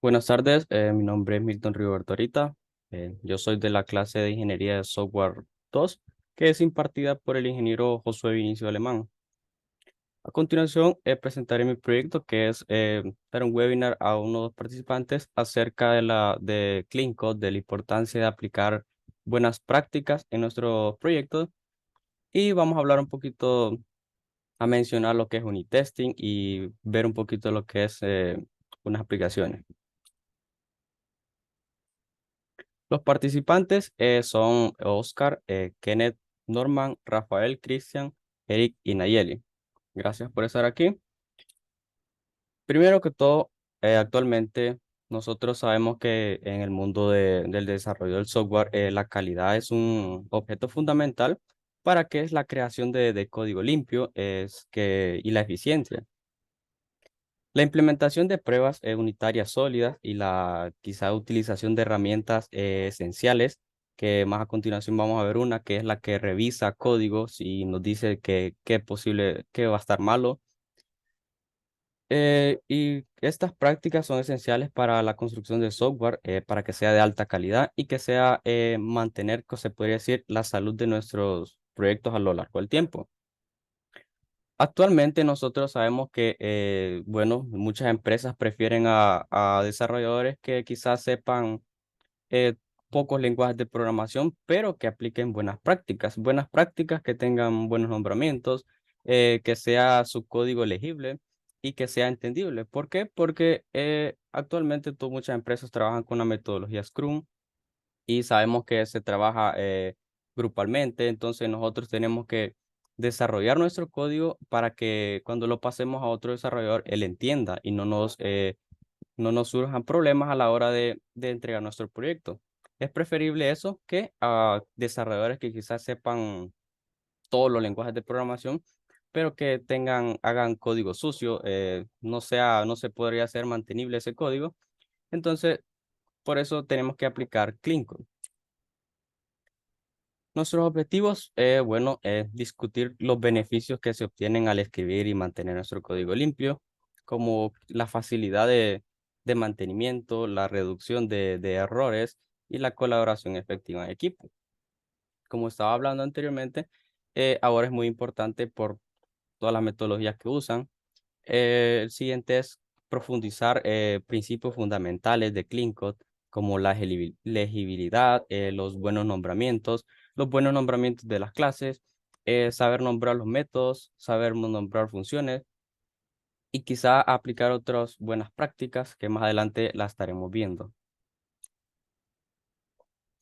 Buenas tardes, mi nombre es Milton Rigoberto Arita. Yo soy de la clase de Ingeniería de Software 2, que es impartida por el ingeniero Josué Vinicio Alemán. A continuación, presentaré mi proyecto, que es dar un webinar a unos participantes acerca de Clean Code, de la importancia de aplicar buenas prácticas en nuestro proyecto. Y vamos a hablar un poquito, a mencionar lo que es unit testing y ver un poquito lo que es unas aplicaciones. Los participantes son Oscar, Kenneth, Norman, Rafael, Cristian, Eric y Nayeli. Gracias por estar aquí. Primero que todo, actualmente nosotros sabemos que en el mundo del desarrollo del software, la calidad es un objeto fundamental para que es la creación de código limpio y la eficiencia. La implementación de pruebas unitarias sólidas y la quizá utilización de herramientas esenciales, que más a continuación vamos a ver una, que es la que revisa códigos y nos dice que posible, que va a estar malo. Y estas prácticas son esenciales para la construcción de software, para que sea de alta calidad y que sea mantener, que se podría decir, la salud de nuestros proyectos a lo largo del tiempo. Actualmente nosotros sabemos que, bueno, muchas empresas prefieren a desarrolladores que quizás sepan eh, pocos lenguajes de programación, pero que apliquen buenas prácticas que tengan buenos nombramientos, que sea su código legible y que sea entendible. ¿Por qué? Porque actualmente muchas empresas trabajan con la metodología Scrum y sabemos que se trabaja grupalmente, entonces nosotros tenemos que desarrollar nuestro código para que cuando lo pasemos a otro desarrollador, él entienda y no nos surjan problemas a la hora de entregar nuestro proyecto. Es preferible eso que a desarrolladores que quizás sepan todos los lenguajes de programación, pero que hagan código sucio, no se podría hacer mantenible ese código. Entonces, por eso tenemos que aplicar Clean Code. Nuestros objetivos, bueno, es discutir los beneficios que se obtienen al escribir y mantener nuestro código limpio, como la facilidad de mantenimiento, la reducción de errores y la colaboración efectiva en equipo. Como estaba hablando anteriormente, ahora es muy importante por todas las metodologías que usan. El siguiente es profundizar principios fundamentales de Clean Code, como la legibilidad, los buenos nombramientos de las clases, saber nombrar los métodos, saber nombrar funciones y quizá aplicar otras buenas prácticas que más adelante las estaremos viendo.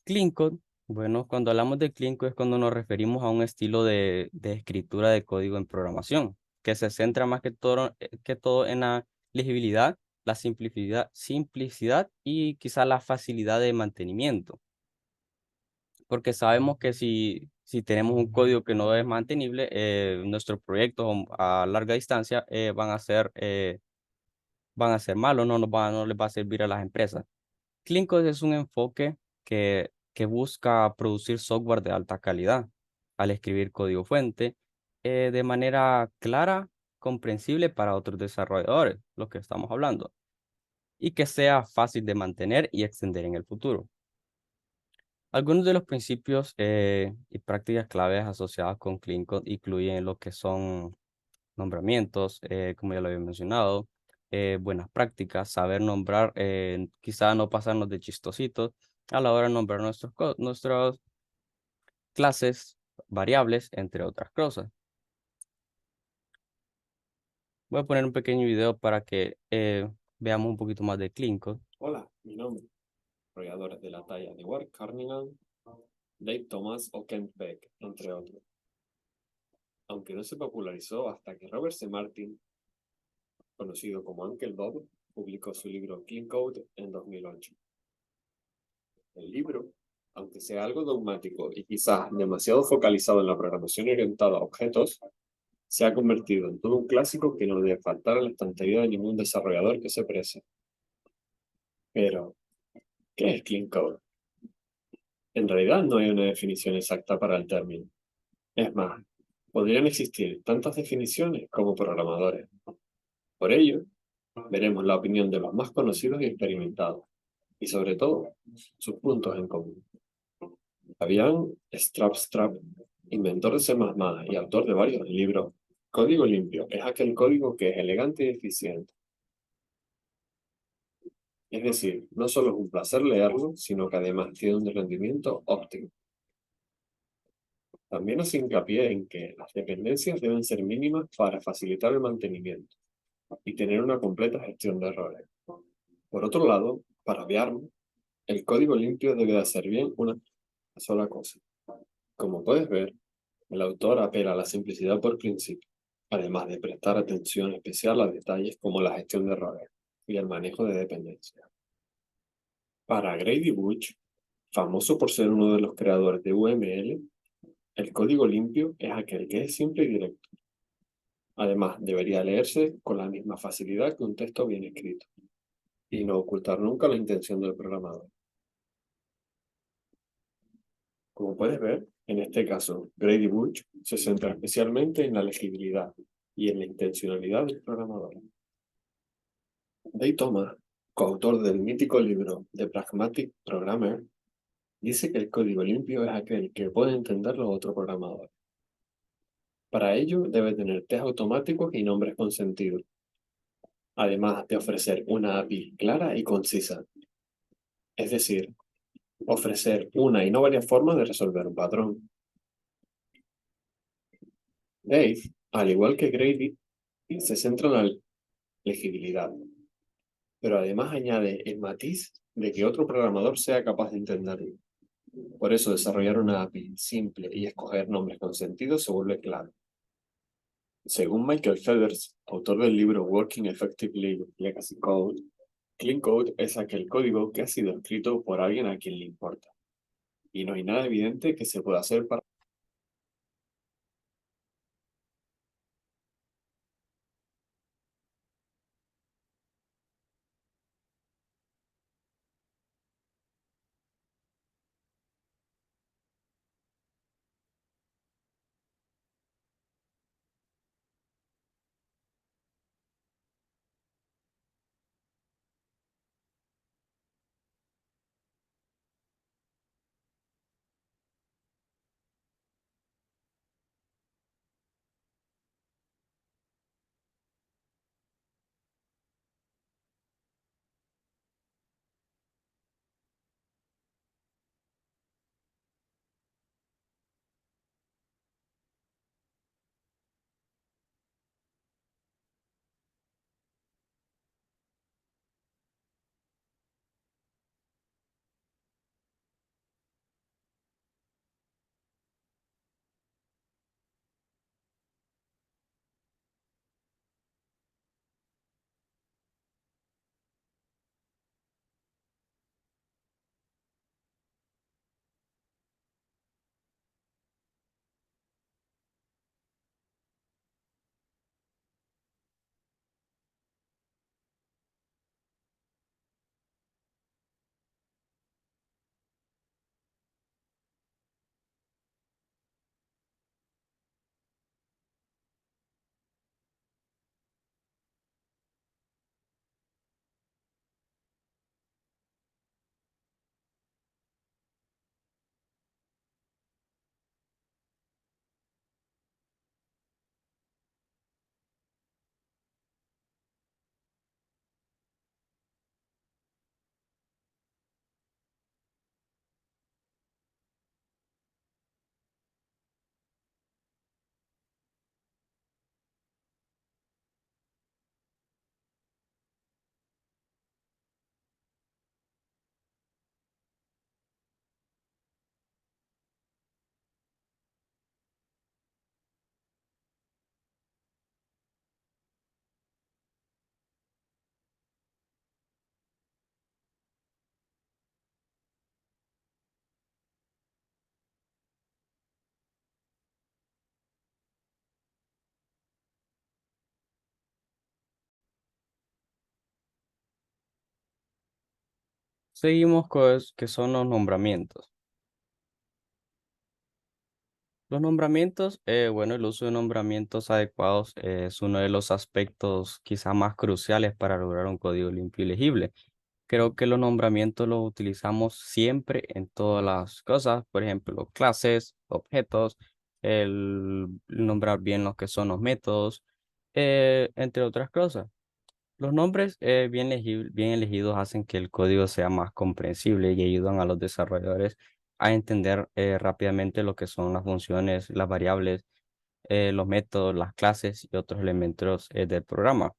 Clean Code, bueno, cuando hablamos de Clean Code es cuando nos referimos a un estilo de escritura de código en programación, que se centra más que todo en la legibilidad, la simplicidad y quizá la facilidad de mantenimiento. Porque sabemos que si tenemos un código que no es mantenible, nuestros proyectos a larga distancia van a ser malos, no les va a servir a las empresas. Clean Code es un enfoque que busca producir software de alta calidad al escribir código fuente de manera clara, comprensible para otros desarrolladores, lo que estamos hablando, y que sea fácil de mantener y extender en el futuro. Algunos de los principios y prácticas claves asociadas con Clean Code incluyen lo que son nombramientos, como ya lo había mencionado, buenas prácticas, saber nombrar, quizá no pasarnos de chistositos a la hora de nombrar nuestras clases, variables, entre otras cosas. Voy a poner un pequeño video para que veamos un poquito más de Clean Code. Hola, mi nombre es desarrolladores de la talla de Ward Carnigan, Dave Thomas o Kent Beck, entre otros. Aunque no se popularizó hasta que Robert C. Martin, conocido como Uncle Bob, publicó su libro Clean Code en 2008. El libro, aunque sea algo dogmático y quizás demasiado focalizado en la programación orientada a objetos, se ha convertido en todo un clásico que no debe faltar a la estantería de ningún desarrollador que se precie. Pero, ¿qué es Clean Code? En realidad no hay una definición exacta para el término. Es más, podrían existir tantas definiciones como programadores. Por ello, Veremos la opinión de los más conocidos y experimentados, y sobre todo, sus puntos en común. Fabián Strabstrap, inventor de C++ y autor de varios libros, código limpio es aquel código que es elegante y eficiente. Es decir, no solo es un placer leerlo, sino que además tiene un rendimiento óptimo. También hace hincapié en que las dependencias deben ser mínimas para facilitar el mantenimiento y tener una completa gestión de errores. Por otro lado, para VIARM, el código limpio debe de hacer bien una sola cosa. Como puedes ver, el autor apela a la simplicidad por principio, además de prestar atención especial a detalles como la gestión de errores y el manejo de dependencias. Para Grady Butch, famoso por ser uno de los creadores de UML, el código limpio es aquel que es simple y directo. Además, debería leerse con la misma facilidad que un texto bien escrito, y no ocultar nunca la intención del programador. Como puedes ver, en este caso, Grady Butch se centra especialmente en la legibilidad y en la intencionalidad del programador. Dave Thomas, coautor del mítico libro The Pragmatic Programmer, dice que el código limpio es aquel que puede entender los otros programadores. Para ello, debe tener test automáticos y nombres con sentido, además de ofrecer una API clara y concisa, es decir, ofrecer una y no varias formas de resolver un patrón. Dave, al igual que Grady, se centra en la legibilidad, pero además añade el matiz de que otro programador sea capaz de entenderlo. Por eso desarrollar una API simple y escoger nombres con sentido se vuelve clave. Según Michael Feathers, autor del libro Working Effectively with Legacy Code, Clean Code es aquel código que ha sido escrito por alguien a quien le importa, y no hay nada evidente que se pueda hacer para... Seguimos con que son los nombramientos. Los nombramientos, bueno, el uso de nombramientos adecuados es uno de los aspectos quizá más cruciales para lograr un código limpio y legible. Creo que los nombramientos los utilizamos siempre en todas las cosas, por ejemplo, clases, objetos, el nombrar bien lo que son los métodos, entre otras cosas. Los nombres bien elegidos hacen que el código sea más comprensible y ayudan a los desarrolladores a entender rápidamente lo que son las funciones, las variables, los métodos, las clases y otros elementos del programa.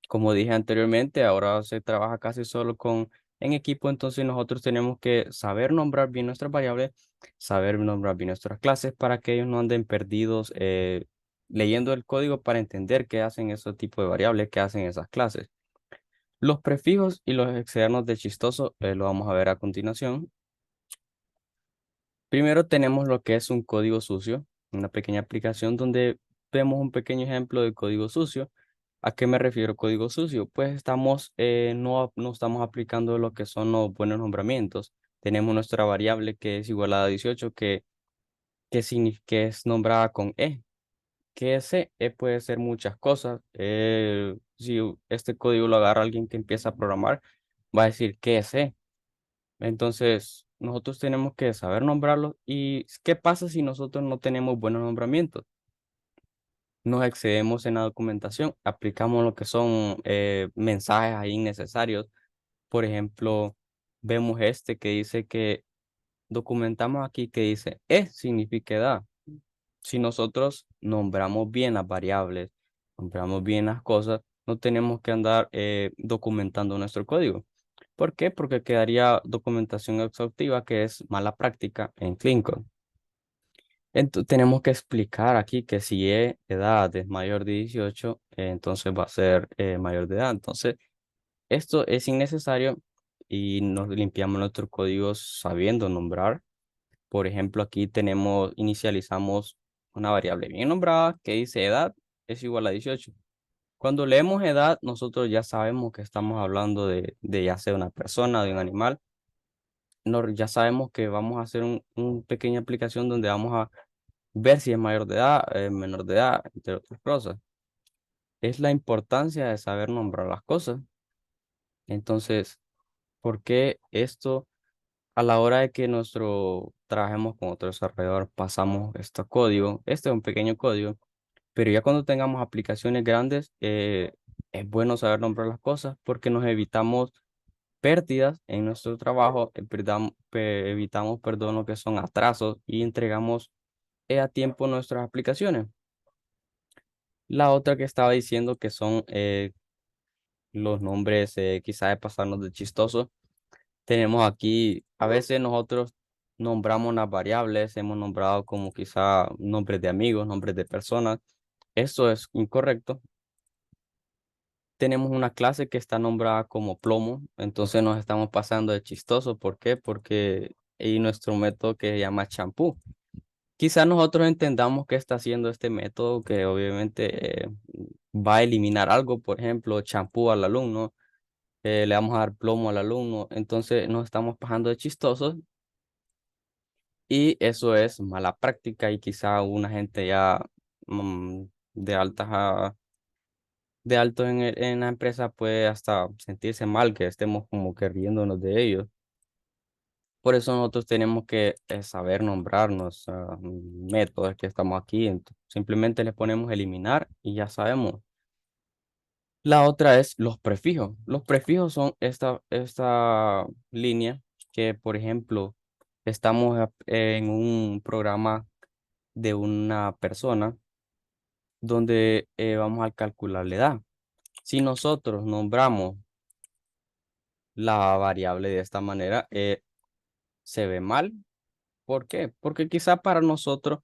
Como dije anteriormente, ahora se trabaja casi solo en equipo, entonces nosotros tenemos que saber nombrar bien nuestras variables, saber nombrar bien nuestras clases para que ellos no anden perdidos leyendo el código para entender qué hacen esos tipos de variables, qué hacen esas clases. Los prefijos y los externos de chistoso lo vamos a ver a continuación. Primero tenemos lo que es un código sucio, una pequeña aplicación donde vemos un pequeño ejemplo de código sucio. ¿A qué me refiero código sucio? Pues no estamos aplicando lo que son los buenos nombramientos. Tenemos nuestra variable que es igual a 18 que es nombrada con E. ¿Qué es E? E puede ser muchas cosas. Si este código lo agarra alguien que empieza a programar, va a decir ¿qué es E? Entonces, nosotros tenemos que saber nombrarlos. ¿Y qué pasa si nosotros no tenemos buenos nombramientos? Nos excedemos en la documentación, aplicamos lo que son mensajes ahí innecesarios. Por ejemplo, vemos este que dice que documentamos aquí que dice significa edad. Si nosotros nombramos bien las variables, nombramos bien las cosas, no tenemos que andar documentando nuestro código. ¿Por qué? Porque quedaría documentación exhaustiva que es mala práctica en Clean Code. Entonces, tenemos que explicar aquí que si edad es mayor de 18, entonces va a ser mayor de edad. Entonces, esto es innecesario y nos limpiamos nuestros códigos sabiendo nombrar. Por ejemplo, aquí inicializamos una variable bien nombrada que dice edad es igual a 18. Cuando leemos edad, nosotros ya sabemos que estamos hablando de ya sea una persona, de un animal. No, ya sabemos que vamos a hacer un pequeña aplicación donde vamos a ver si es mayor de edad, menor de edad, entre otras cosas. Es la importancia de saber nombrar las cosas. Entonces, ¿por qué esto a la hora de que trabajemos con otro desarrollador pasamos este código? Este es un pequeño código, pero ya cuando tengamos aplicaciones grandes, es bueno saber nombrar las cosas porque nos evitamos pérdidas en nuestro trabajo, evitamos, perdón, lo que son atrasos y entregamos a tiempo nuestras aplicaciones. La otra que estaba diciendo que son los nombres, quizá de pasarnos de chistoso. Tenemos aquí, a veces nosotros nombramos las variables, hemos nombrado como quizá nombres de amigos, nombres de personas. Eso es incorrecto. Tenemos una clase que está nombrada como plomo, entonces nos estamos pasando de chistoso. ¿Por qué? Porque hay nuestro método que se llama champú. Quizás nosotros entendamos qué está haciendo este método, que obviamente va a eliminar algo, por ejemplo, champú al alumno, le vamos a dar plomo al alumno, entonces nos estamos pasando de chistosos y eso es mala práctica y quizá una gente ya mm, de de alto en la empresa puede hasta sentirse mal que estemos como que riéndonos de ellos. Por eso nosotros tenemos que saber nombrarnos métodos que estamos aquí. Simplemente le ponemos eliminar y ya sabemos. La otra es los prefijos. Los prefijos son esta línea que, por ejemplo, estamos en un programa de una persona donde vamos a calcular la edad. Si nosotros nombramos la variable de esta manera, se ve mal. ¿Por qué? Porque quizá para nosotros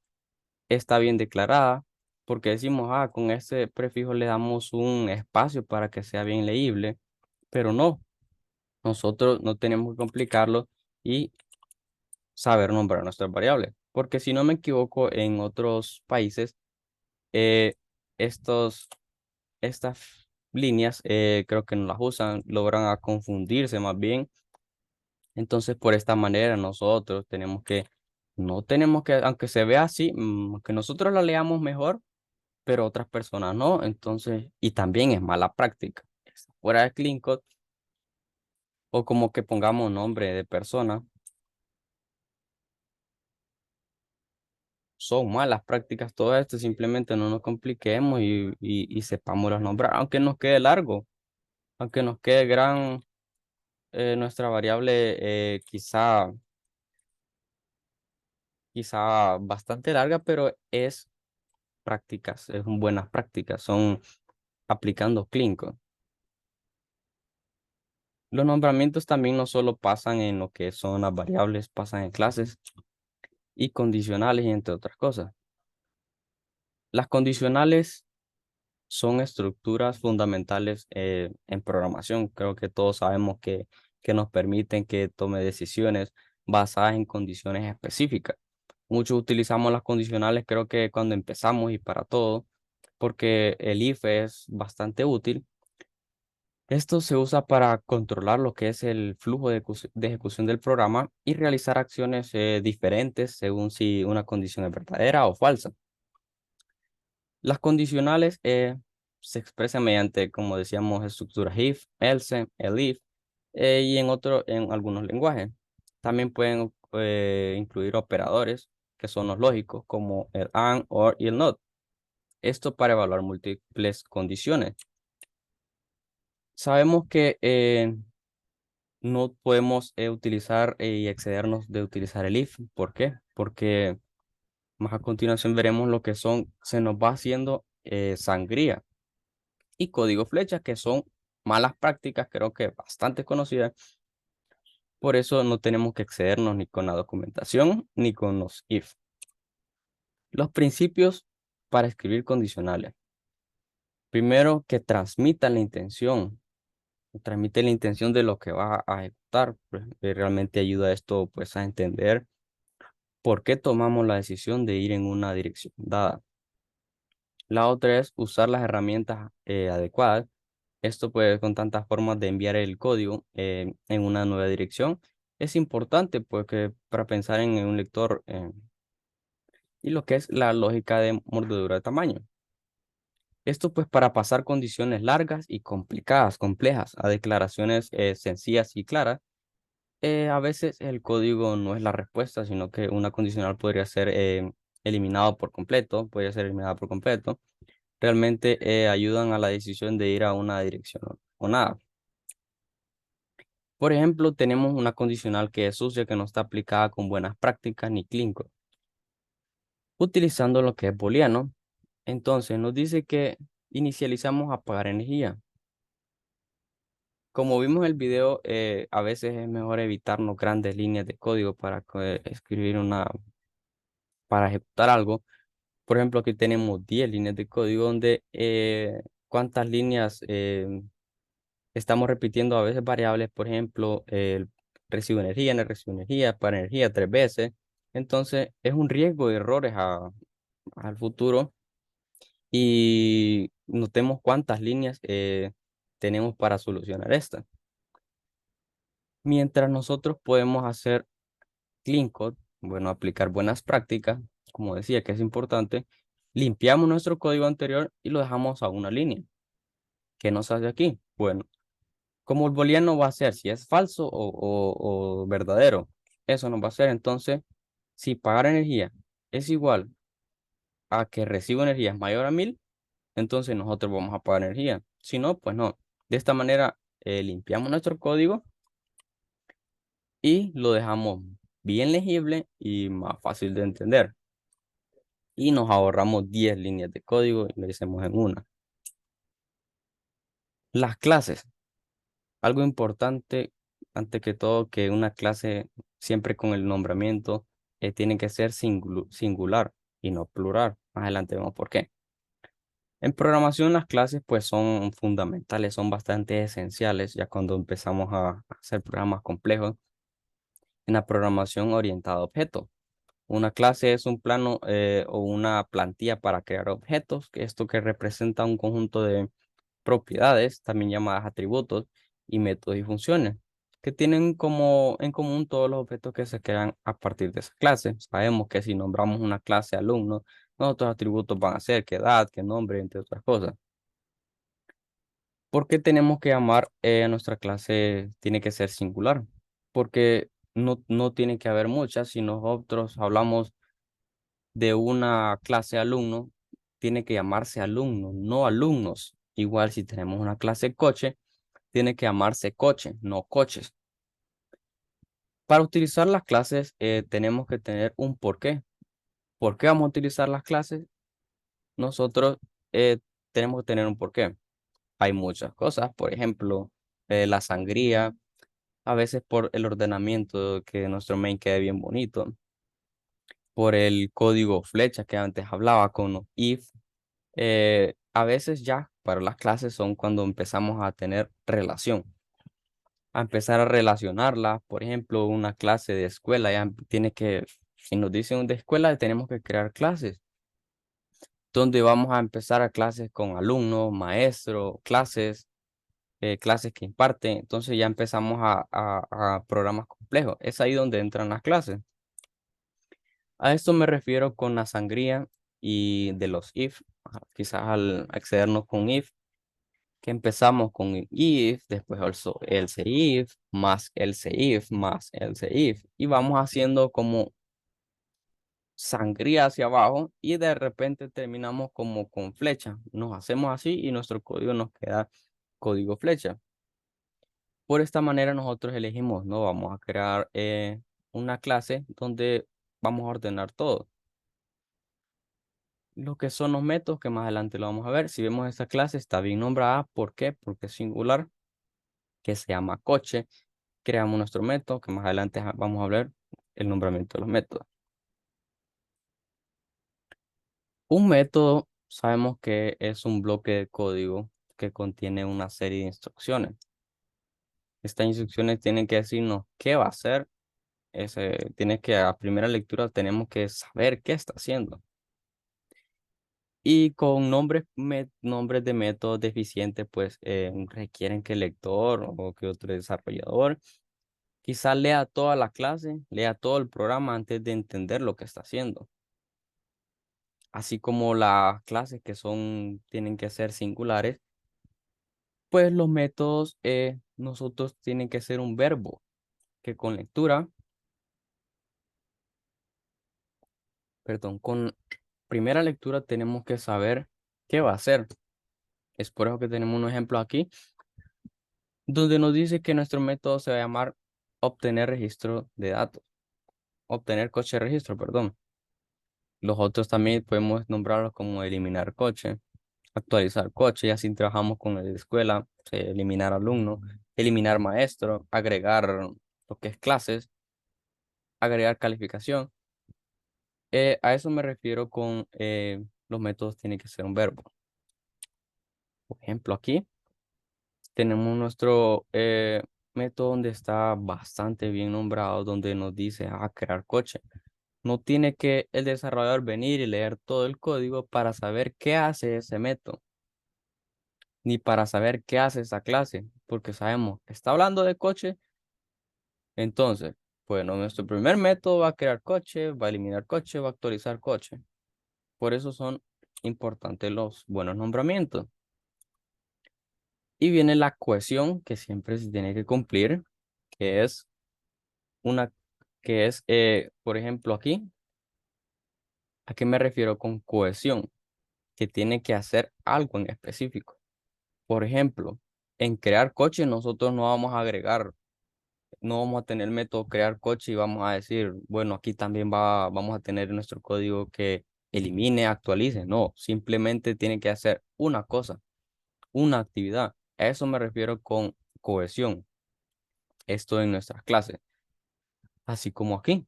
está bien declarada, porque decimos, con este prefijo le damos un espacio para que sea bien leíble, pero no, nosotros no tenemos que complicarlo y saber nombrar nuestras variables, porque si no me equivoco, en otros países, eh, estos, estas líneas creo que no las usan, logran a confundirse más bien, entonces por esta manera nosotros tenemos que No tenemos que, aunque se vea así, que nosotros la leamos mejor, pero otras personas no. Entonces, y también es mala práctica. Fuera de Clean Code, o como que pongamos nombre de persona, son malas prácticas todo esto. Simplemente no nos compliquemos y sepamos los nombres, aunque nos quede largo, aunque nos quede gran nuestra variable, quizá bastante larga, pero es prácticas, es buenas prácticas, son aplicando Clean Code. Los nombramientos también no solo pasan en lo que son las variables, pasan en clases y condicionales y entre otras cosas. Las condicionales son estructuras fundamentales en programación. Creo que todos sabemos que nos permiten que tome decisiones basadas en condiciones específicas. Muchos utilizamos las condicionales, creo que cuando empezamos y para todo, porque el if es bastante útil. Esto se usa para controlar lo que es el flujo de ejecución del programa y realizar acciones diferentes según si una condición es verdadera o falsa. Las condicionales se expresan mediante, como decíamos, estructuras if, else, elif y en algunos lenguajes. También pueden incluir operadores que son los lógicos como el and, or y el not. Esto para evaluar múltiples condiciones. Sabemos que no podemos utilizar y excedernos de utilizar el if. ¿Por qué? Porque más a continuación veremos lo que se nos va haciendo sangría y código flecha, que son malas prácticas, creo que bastante conocidas. Por eso no tenemos que excedernos ni con la documentación ni con los if. Los principios para escribir condicionales. Primero, que transmitan la intención. Transmite la intención de lo que va a ejecutar. Pues, realmente ayuda esto pues a entender por qué tomamos la decisión de ir en una dirección dada. La otra es usar las herramientas adecuadas. Esto pues con tantas formas de enviar el código en una nueva dirección es importante porque para pensar en un lector y lo que es la lógica de mordedura de tamaño. Esto pues para pasar condiciones largas y complicadas, complejas, a declaraciones sencillas y claras. A veces el código no es la respuesta, sino que una condicional podría ser eliminado por completo, podría ser eliminada por completo. Realmente ayudan a la decisión de ir a una dirección o nada. Por ejemplo, tenemos una condicional que es sucia, que no está aplicada con buenas prácticas ni clean code. Utilizando lo que es booleano, entonces nos dice que inicializamos apagar energía. Como vimos en el video, a veces es mejor evitarnos grandes líneas de código para escribir para ejecutar algo. Por ejemplo, aquí tenemos 10 líneas de código donde cuántas líneas estamos repitiendo a veces variables. Por ejemplo, el recibo energía, no recibo energía, para energía 3 veces. Entonces, es un riesgo de errores al futuro y notemos cuántas líneas tenemos para solucionar esta. Mientras nosotros podemos hacer clean code, bueno, aplicar buenas prácticas, como decía que es importante, limpiamos nuestro código anterior y lo dejamos a una línea. ¿Qué nos hace aquí? Bueno, como el booleano va a ser si es falso o verdadero, eso nos va a hacer. Entonces, si pagar energía es igual a que recibo energía es mayor a 1000, entonces nosotros vamos a pagar energía. Si no, pues no. De esta manera, limpiamos nuestro código y lo dejamos bien legible y más fácil de entender. Y nos ahorramos 10 líneas de código y lo hacemos en una. Las clases. Algo importante, antes que todo, que una clase siempre con el nombramiento tiene que ser singular y no plural. Más adelante vemos por qué. En programación las clases pues son fundamentales, son bastante esenciales ya cuando empezamos a hacer programas complejos en la programación orientada a objetos. Una clase es un plano o una plantilla para crear objetos, que esto que representa un conjunto de propiedades, también llamadas atributos, y métodos y funciones. que tienen como en común todos los objetos que se crean a partir de esa clase. Sabemos que si nombramos una clase alumno, los otros atributos van a ser qué edad, qué nombre, entre otras cosas. ¿Por qué tenemos que llamar a nuestra clase tiene que ser singular? Porque no tiene que haber muchas. Si nosotros hablamos de una clase alumno, tiene que llamarse alumno, no alumnos. Igual si tenemos una clase coche, tiene que llamarse coche, no coches. Para utilizar las clases tenemos que tener un porqué. ¿Por qué vamos a utilizar las clases? Nosotros eh, tenemos que tener un porqué. Hay muchas cosas, por ejemplo, la sangría, a veces por el ordenamiento, que nuestro main quede bien bonito, por el código flecha que antes hablaba con los if. A veces ya para las clases son cuando empezamos a tener relación, a empezar a relacionarla. Por ejemplo, una clase de escuela ya tiene que, si nos dicen de escuela, tenemos que crear clases, donde vamos a empezar a clases con alumnos, maestros, clases que imparten. Entonces ya empezamos a programas complejos. Es ahí donde entran las clases. A esto me refiero con la sangría y de los if. Quizás al accedernos con if, que empezamos con el if, después also else if, más else if, más else if. Y vamos haciendo como sangría hacia abajo y de repente terminamos como con flecha. Nos hacemos así y nuestro código nos queda código flecha. Por esta manera nosotros elegimos, ¿no? Vamos a crear una clase donde vamos a ordenar todo. Lo que son los métodos, que más adelante lo vamos a ver. Si vemos esta clase, está bien nombrada. ¿Por qué? Porque es singular, que se llama coche. Creamos nuestro método, que más adelante vamos a ver el nombramiento de los métodos. Un método, sabemos que es un bloque de código que contiene una serie de instrucciones. Estas instrucciones tienen que decirnos qué va a hacer. Tiene que, a primera lectura, tenemos que saber qué está haciendo. Y con nombres de métodos deficientes, pues requieren que el lector o que otro desarrollador quizás lea toda la clase, lea todo el programa antes de entender lo que está haciendo. Así como las clases que tienen que ser singulares, pues los métodos nosotros tienen que ser un verbo que con lectura, perdón, con primera lectura tenemos que saber qué va a hacer. Es por eso que tenemos un ejemplo aquí donde nos dice que nuestro método se va a llamar obtener registro de datos, obtener coche de registro, perdón. Los otros también podemos nombrarlos como eliminar coche, actualizar coche, y así trabajamos con la escuela, eliminar alumno, eliminar maestro, agregar lo que es clases, agregar calificación. A eso me refiero con los métodos tienen que ser un verbo. Por ejemplo, aquí tenemos nuestro método donde está bastante bien nombrado, donde nos dice crear coche. No tiene que el desarrollador venir y leer todo el código para saber qué hace ese método, ni para saber qué hace esa clase, porque sabemos, está hablando de coche, entonces, bueno, nuestro primer método va a crear coche, va a eliminar coche, va a actualizar coche. Por eso son importantes los buenos nombramientos. Y viene la cohesión que siempre se tiene que cumplir, que es una, por ejemplo, aquí, ¿a qué me refiero con cohesión? Que tiene que hacer algo en específico. Por ejemplo, en crear coche nosotros no vamos a agregar, no vamos a tener el método crear coche y vamos a decir, bueno, aquí también vamos a tener nuestro código que elimine, actualice. No, simplemente tiene que hacer una cosa, una actividad. A eso me refiero con cohesión. Esto en nuestras clases. Así como aquí,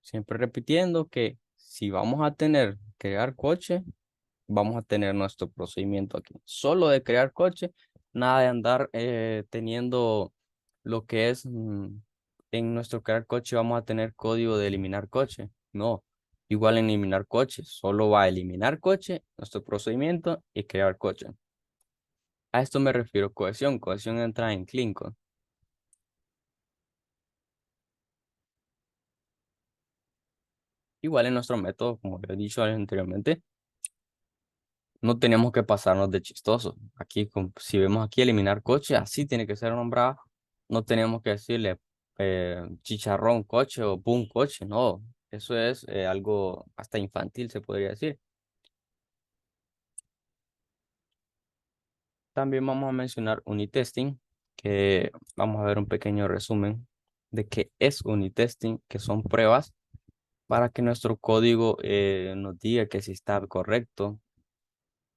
siempre repitiendo que si vamos a tener crear coche, vamos a tener nuestro procedimiento aquí. Solo de crear coche, nada de andar teniendo lo que es en nuestro crear coche vamos a tener código de eliminar coche. No, igual en eliminar coche, solo va a eliminar coche, nuestro procedimiento y crear coche. A esto me refiero cohesión. Cohesión entra en Clinco. Igual en nuestro método, como he dicho anteriormente, no tenemos que pasarnos de chistosos. Aquí, si vemos aquí eliminar coche, así tiene que ser nombrada. No tenemos que decirle chicharrón coche o boom coche, no. Eso es algo hasta infantil, se podría decir. También vamos a mencionar unit testing, que vamos a ver un pequeño resumen de qué es unit testing, que son pruebas para que nuestro código nos diga que si está correcto.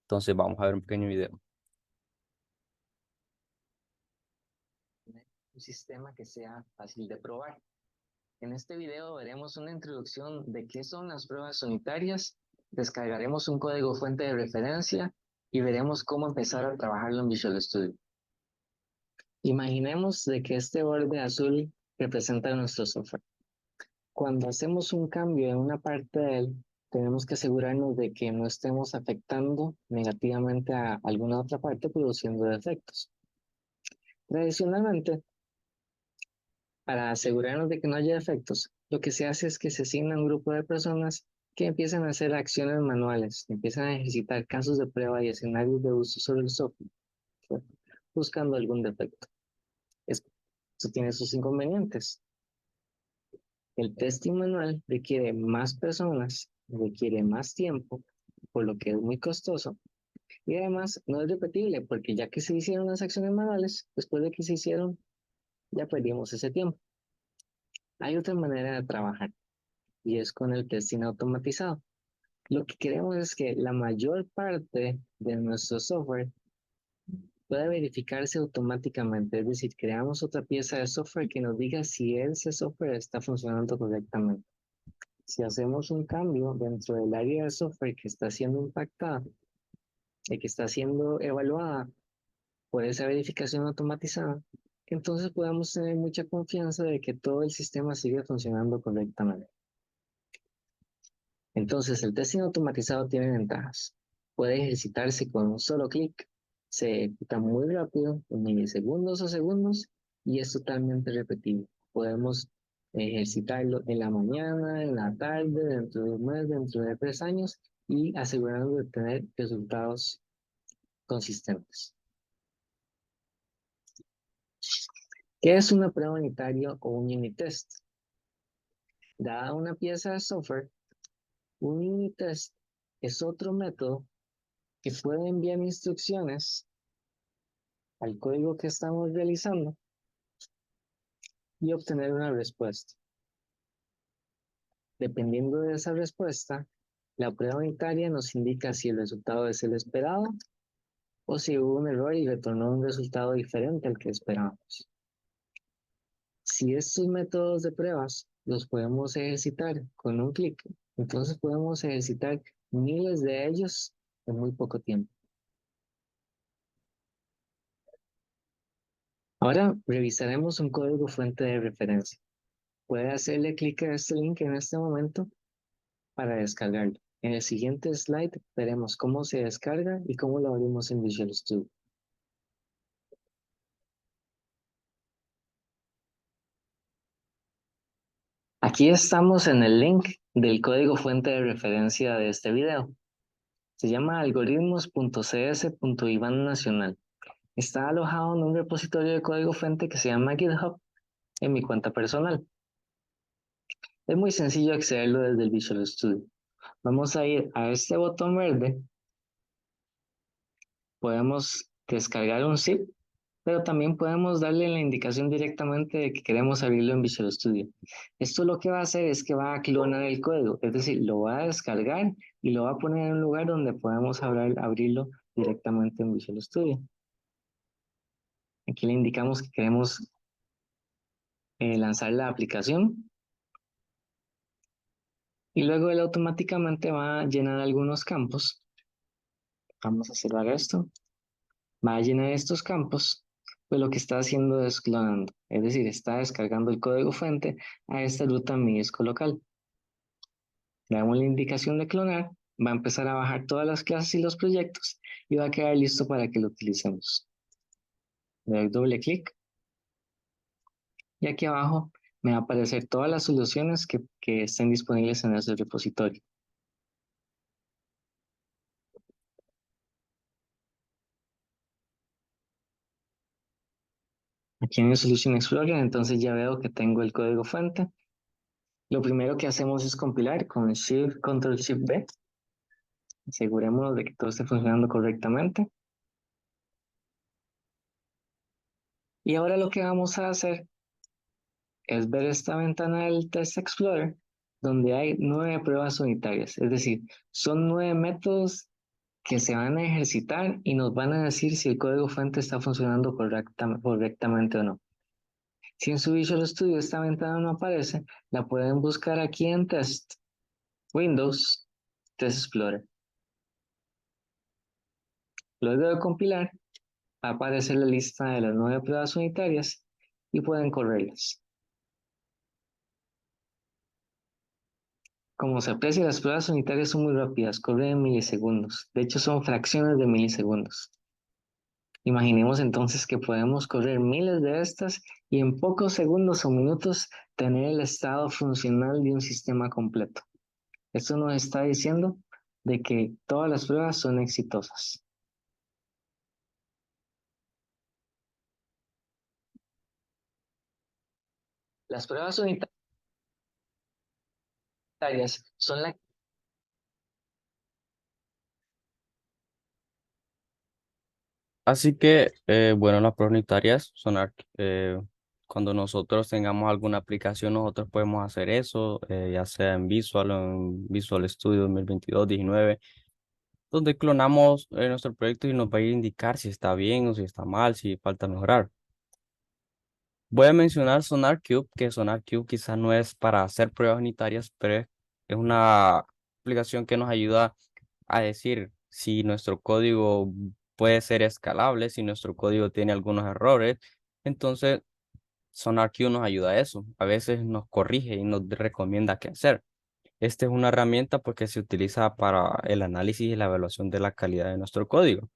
Entonces vamos a ver un pequeño video. Un sistema que sea fácil de probar. En este video veremos una introducción de qué son las pruebas unitarias, descargaremos un código fuente de referencia y veremos cómo empezar a trabajarlo en Visual Studio. Imaginemos de que este borde azul representa nuestro software. Cuando hacemos un cambio en una parte de él, tenemos que asegurarnos de que no estemos afectando negativamente a alguna otra parte produciendo defectos. Tradicionalmente, para asegurarnos de que no haya efectos, lo que se hace es que se asigna un grupo de personas que empiezan a hacer acciones manuales, empiezan a ejercitar casos de prueba y escenarios de uso sobre el software, buscando algún defecto. Esto tiene sus inconvenientes. El testing manual requiere más personas, requiere más tiempo, por lo que es muy costoso. Y además no es repetible, porque ya que se hicieron las acciones manuales, después de que se hicieron, ya perdimos ese tiempo. Hay otra manera de trabajar y es con el testing automatizado. Lo que queremos es que la mayor parte de nuestro software pueda verificarse automáticamente, es decir, creamos otra pieza de software que nos diga si ese software está funcionando correctamente. Si hacemos un cambio dentro del área de software que está siendo impactada y que está siendo evaluada por esa verificación automatizada, entonces podemos tener mucha confianza de que todo el sistema sigue funcionando correctamente. Entonces, el testing automatizado tiene ventajas. Puede ejercitarse con un solo clic, se ejecuta muy rápido, en milisegundos o segundos, y es totalmente repetible. Podemos ejercitarlo en la mañana, en la tarde, dentro de un mes, dentro de 3 años, y asegurarnos de tener resultados consistentes. ¿Qué es una prueba unitaria o un unit test? Dada una pieza de software, un unit test es otro método que puede enviar instrucciones al código que estamos realizando y obtener una respuesta. Dependiendo de esa respuesta, la prueba unitaria nos indica si el resultado es el esperado o si hubo un error y retornó un resultado diferente al que esperábamos. Si estos métodos de pruebas los podemos ejercitar con un clic, entonces podemos ejercitar miles de ellos en muy poco tiempo. Ahora revisaremos un código fuente de referencia. Puede hacerle clic a este link en este momento para descargarlo. En el siguiente slide veremos cómo se descarga y cómo lo abrimos en Visual Studio. Aquí estamos en el link del código fuente de referencia de este video. Se llama algoritmos.cs.iban nacional. Está alojado en un repositorio de código fuente que se llama GitHub en mi cuenta personal. Es muy sencillo accederlo desde el Visual Studio. Vamos a ir a este botón verde. Podemos descargar un zip, pero también podemos darle la indicación directamente de que queremos abrirlo en Visual Studio. Esto lo que va a hacer es que va a clonar el código, es decir, lo va a descargar y lo va a poner en un lugar donde podamos abrirlo directamente en Visual Studio. Aquí le indicamos que queremos lanzar la aplicación y luego él automáticamente va a llenar algunos campos. Vamos a cerrar esto. Va a llenar estos campos, pues lo que está haciendo es clonando, es decir, está descargando el código fuente a esta ruta mi disco local. Le damos la indicación de clonar, va a empezar a bajar todas las clases y los proyectos y va a quedar listo para que lo utilicemos. Le doy doble clic y aquí abajo me va a aparecer todas las soluciones que estén disponibles en ese repositorio. Aquí en el Solution Explorer, entonces ya veo que tengo el código fuente. Lo primero que hacemos es compilar con Shift, Control, Shift B. Asegurémonos de que todo esté funcionando correctamente. Y ahora lo que vamos a hacer es ver esta ventana del Test Explorer, donde hay 9 pruebas unitarias. Es decir, son 9 métodos que se van a ejercitar y nos van a decir si el código fuente está funcionando correctamente o no. Si en su Visual Studio esta ventana no aparece, la pueden buscar aquí en Test, Windows, Test Explorer. Luego de compilar, va a aparecer la lista de las 9 pruebas unitarias y pueden correrlas. Como se aprecia, las pruebas unitarias son muy rápidas, corren en milisegundos. De hecho, son fracciones de milisegundos. Imaginemos entonces que podemos correr miles de estas y en pocos segundos o minutos tener el estado funcional de un sistema completo. Esto nos está diciendo de que todas las pruebas son exitosas. Las pruebas unitarias son la... Así que, bueno, las pruebas unitarias son cuando nosotros tengamos alguna aplicación, nosotros podemos hacer eso, ya sea en Visual o en Visual Studio 2022-19, donde clonamos nuestro proyecto y nos va a indicar si está bien o si está mal, si falta mejorar. Voy a mencionar SonarQube, que SonarQube quizás no es para hacer pruebas unitarias, pero es una aplicación que nos ayuda a decir si nuestro código puede ser escalable, si nuestro código tiene algunos errores. Entonces, SonarQube nos ayuda a eso. A veces nos corrige y nos recomienda qué hacer. Esta es una herramienta porque se utiliza para el análisis y la evaluación de la calidad de nuestro código.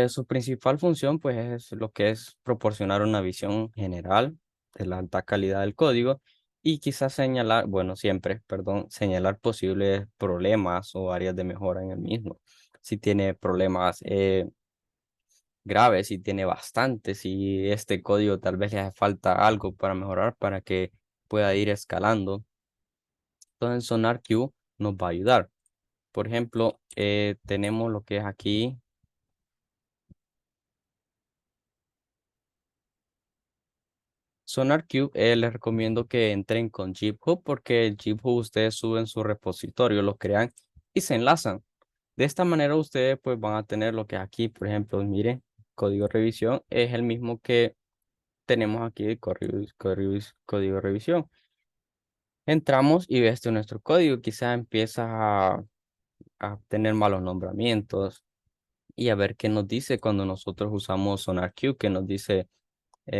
Su principal función, pues, es lo que es proporcionar una visión general de la alta calidad del código y quizás señalar, bueno, siempre, perdón, señalar posibles problemas o áreas de mejora en el mismo. Si tiene problemas graves, si tiene bastante, si este código tal vez le hace falta algo para mejorar para que pueda ir escalando. Entonces, SonarQube nos va a ayudar. Por ejemplo, tenemos lo que es aquí. SonarQube, les recomiendo que entren con GitHub porque GitHub ustedes suben su repositorio, lo crean y se enlazan. De esta manera ustedes pues van a tener lo que aquí, por ejemplo, miren, código revisión es el mismo que tenemos aquí de código revisión. Entramos y ves este nuestro código, quizá empieza a tener malos nombramientos y a ver qué nos dice cuando nosotros usamos SonarQube, que nos dice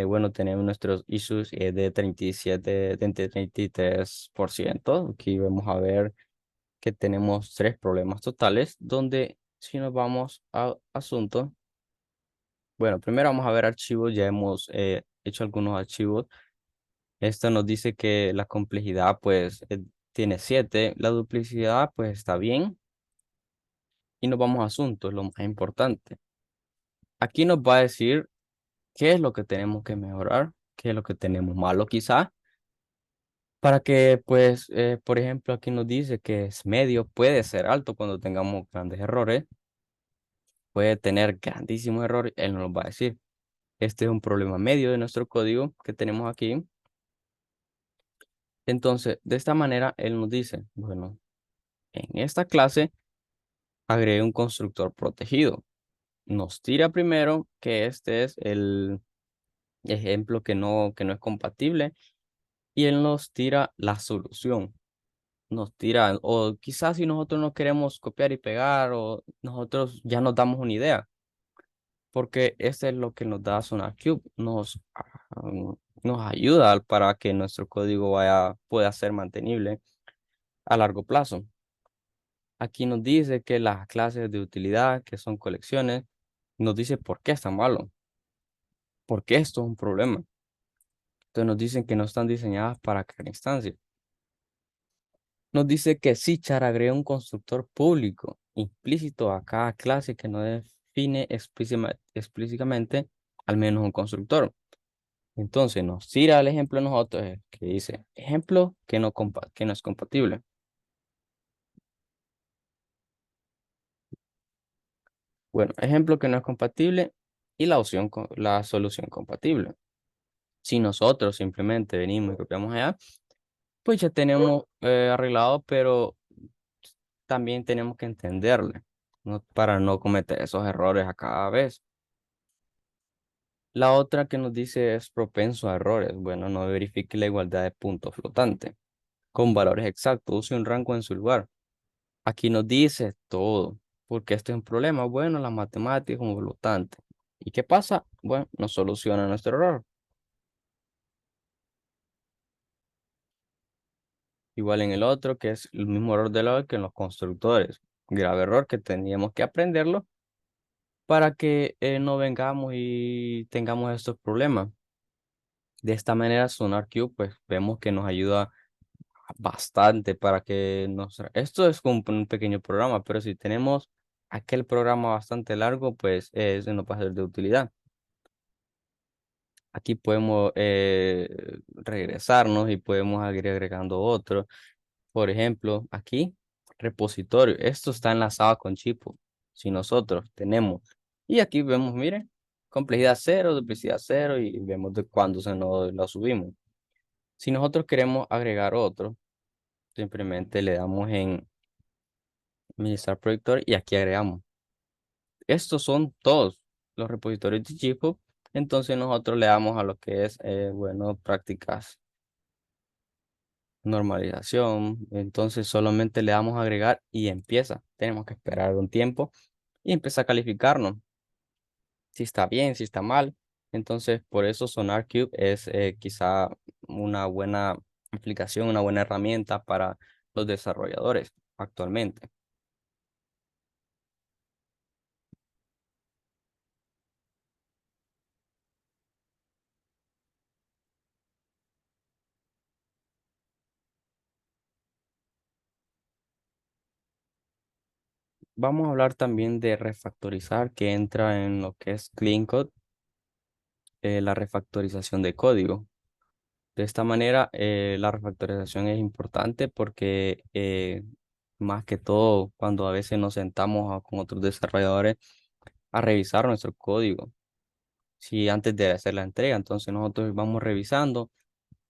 bueno, tenemos nuestros issues de 37, de 33%. Aquí vamos a ver que tenemos 3 problemas totales, donde si nos vamos a asunto, bueno, primero vamos a ver archivos, ya hemos hecho algunos archivos. Esto nos dice que la complejidad pues tiene 7, la duplicidad pues está bien y nos vamos a asuntos, lo más importante. Aquí nos va a decir qué es lo que tenemos que mejorar, qué es lo que tenemos malo quizá. Para que, pues, por ejemplo, aquí nos dice que es medio, puede ser alto cuando tengamos grandes errores, puede tener grandísimos errores, él nos lo va a decir. Este es un problema medio de nuestro código que tenemos aquí. Entonces, de esta manera, él nos dice, bueno, en esta clase agregué un constructor protegido. Nos tira primero que este es el ejemplo que no es compatible y él nos tira la solución. Nos tiran, o quizás si nosotros no queremos copiar y pegar, o nosotros ya nos damos una idea, porque este es lo que nos da SonarQube, nos ayuda para que nuestro código pueda ser mantenible a largo plazo. Aquí nos dice que las clases de utilidad, que son colecciones, nos dice por qué está malo, por qué esto es un problema. Entonces nos dicen que no están diseñadas para crear instancias. Nos dice que si char agrega un constructor público implícito a cada clase que no define explícitamente al menos un constructor. Entonces nos tira el ejemplo a nosotros que dice ejemplo que no es compatible. Bueno, ejemplo que no es compatible y la solución compatible. Si nosotros simplemente venimos y copiamos allá, pues ya tenemos arreglado, pero también tenemos que entenderle, ¿no? Para no cometer esos errores a cada vez. La otra que nos dice es propenso a errores. Bueno, no verifique la igualdad de puntos flotantes con valores exactos. Use un rango en su lugar. Aquí nos dice todo, porque este es un problema. Bueno, la matemática como flotante. ¿Y qué pasa? Bueno, nos soluciona nuestro error. Igual en el otro, que es el mismo error de lado que en los constructores. Grave error que teníamos que aprenderlo para que no vengamos y tengamos estos problemas. De esta manera, SonarQube, pues vemos que nos ayuda bastante para que nos... Esto es como un pequeño programa, pero si tenemos aquel programa bastante largo, pues eso nos va a ser de utilidad. Aquí podemos regresarnos y podemos ir agregando otro. Por ejemplo, aquí, repositorio. Esto está enlazado con Chipo. Si nosotros tenemos, y aquí vemos, miren, complejidad cero, duplicidad cero, y vemos de cuándo se nos lo subimos. Si nosotros queremos agregar otro, simplemente le damos en administrar proyector y aquí agregamos. Estos son todos los repositorios de Chipo. Entonces nosotros le damos a lo que es, bueno, prácticas normalización. Entonces solamente le damos a agregar y empieza. Tenemos que esperar un tiempo y empieza a calificarnos. Si está bien, si está mal. Entonces por eso SonarQube es quizá una buena aplicación, una buena herramienta para los desarrolladores actualmente. Vamos a hablar también de refactorizar, que entra en lo que es Clean Code, la refactorización de código. De esta manera, la refactorización es importante porque más que todo, cuando a veces nos sentamos con otros desarrolladores a revisar nuestro código, si antes de hacer la entrega, entonces nosotros vamos revisando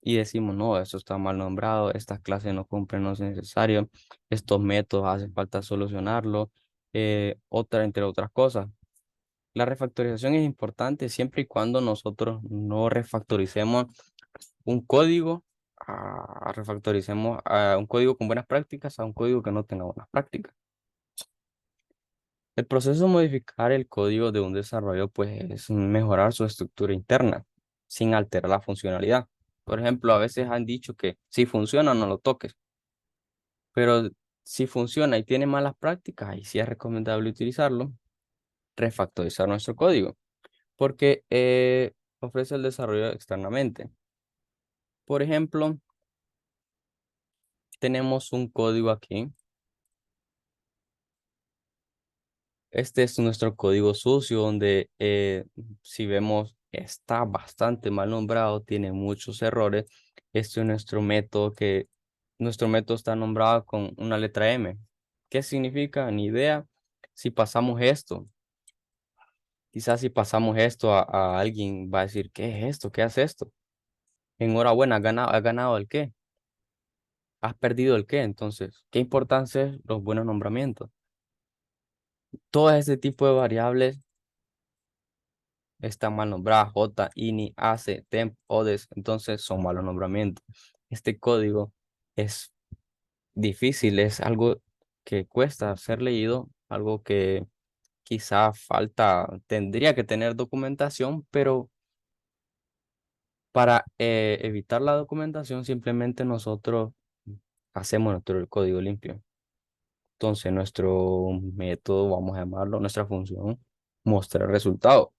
y decimos, no, esto está mal nombrado, estas clases no cumplen lo necesario, estos métodos hace falta solucionarlo, entre otras cosas. La refactorización es importante siempre y cuando nosotros no refactoricemos un código, refactoricemos a un código con buenas prácticas a un código que no tenga buenas prácticas. El proceso de modificar el código de un desarrollo pues es mejorar su estructura interna sin alterar la funcionalidad. Por ejemplo, a veces han dicho que si funciona no lo toques, pero si funciona y tiene malas prácticas, ahí sí es recomendable utilizarlo, refactorizar nuestro código, porque ofrece el desarrollo externamente. Por ejemplo, tenemos un código aquí. Este es nuestro código sucio donde si vemos está bastante mal nombrado, tiene muchos errores. Este es nuestro método está nombrado con una letra M. ¿Qué significa? Ni idea. Si pasamos esto, quizás si pasamos esto a alguien va a decir, ¿qué es esto? ¿Qué hace esto? Enhorabuena, has ganado el qué? ¿Has perdido el qué? Entonces, ¿qué importancia es los buenos nombramientos? Todo ese tipo de variables están mal nombradas: J, INI, ACE, TEMP, ODES, entonces son malos nombramientos. Este código es difícil, es algo que cuesta ser leído, algo que quizá tendría que tener documentación, pero para evitar la documentación simplemente nosotros hacemos nuestro código limpio. Entonces nuestro método, vamos a llamarlo, nuestra función, mostrar resultado.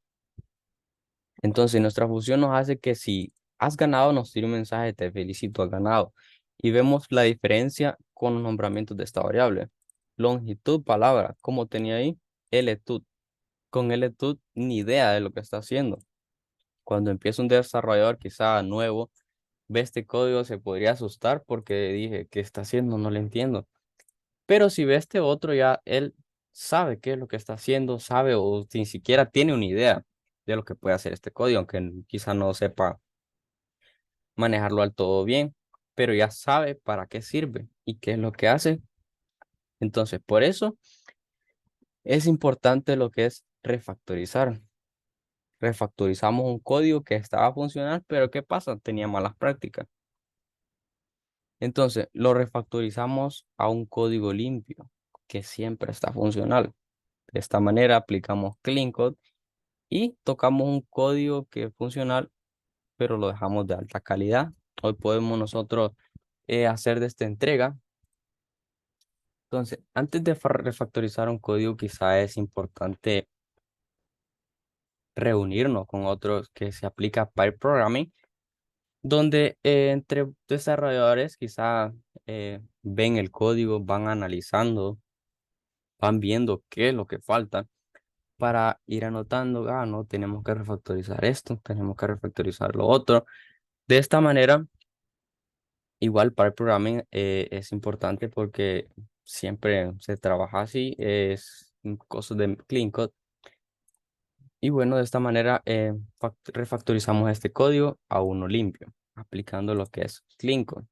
Entonces, nuestra función nos hace que si has ganado nos tiene un mensaje, te felicito, has ganado. Y vemos la diferencia con los nombramientos de esta variable. Longitud, palabra, como tenía ahí, letud. Con letud, ni idea de lo que está haciendo. Cuando empieza un desarrollador quizá nuevo, ve este código, se podría asustar porque dije, ¿qué está haciendo? No le entiendo. Pero si ve este otro, ya él sabe qué es lo que está haciendo, sabe o ni siquiera tiene una idea de lo que puede hacer este código, aunque quizá no sepa manejarlo al todo bien, pero ya sabe para qué sirve y qué es lo que hace. Entonces, por eso es importante lo que es refactorizar. Refactorizamos un código que estaba funcional, pero ¿qué pasa? Tenía malas prácticas. Entonces, lo refactorizamos a un código limpio que siempre está funcional. De esta manera aplicamos clean code y tocamos un código que es funcional, pero lo dejamos de alta calidad. Hoy podemos nosotros hacer de esta entrega. Entonces, antes de refactorizar un código, quizá es importante reunirnos con otros que se aplica pair programming, donde entre desarrolladores quizá ven el código, van analizando, van viendo qué es lo que falta para ir anotando, no, tenemos que refactorizar esto, tenemos que refactorizar lo otro. De esta manera, igual para el programming es importante porque siempre se trabaja así, es cosas de clean code. Y bueno, de esta manera refactorizamos este código a uno limpio, aplicando lo que es clean code.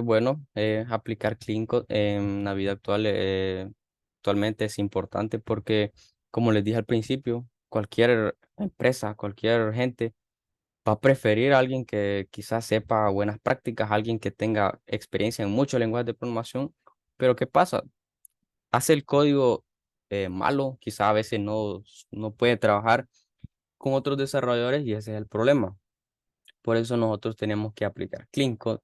Bueno, aplicar Clean Code en la vida actual actualmente es importante porque, como les dije al principio, cualquier empresa, cualquier gente va a preferir a alguien que quizás sepa buenas prácticas, alguien que tenga experiencia en muchos lenguajes de programación. Pero ¿qué pasa? Hace el código malo, quizás a veces no puede trabajar con otros desarrolladores y ese es el problema. Por eso nosotros tenemos que aplicar Clean Code,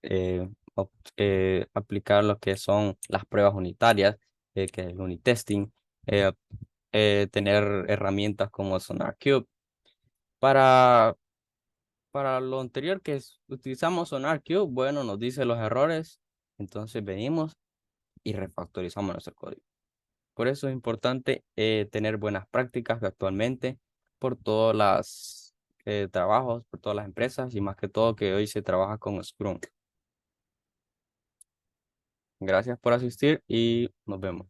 aplicar lo que son las pruebas unitarias, que es el unit testing, eh, tener herramientas como SonarQube. Para, para lo anterior utilizamos SonarQube, bueno, nos dice los errores, entonces venimos y refactorizamos nuestro código. Por eso es importante tener buenas prácticas actualmente por todos los trabajos, por todas las empresas y más que todo que hoy se trabaja con Scrum. Gracias por asistir y nos vemos.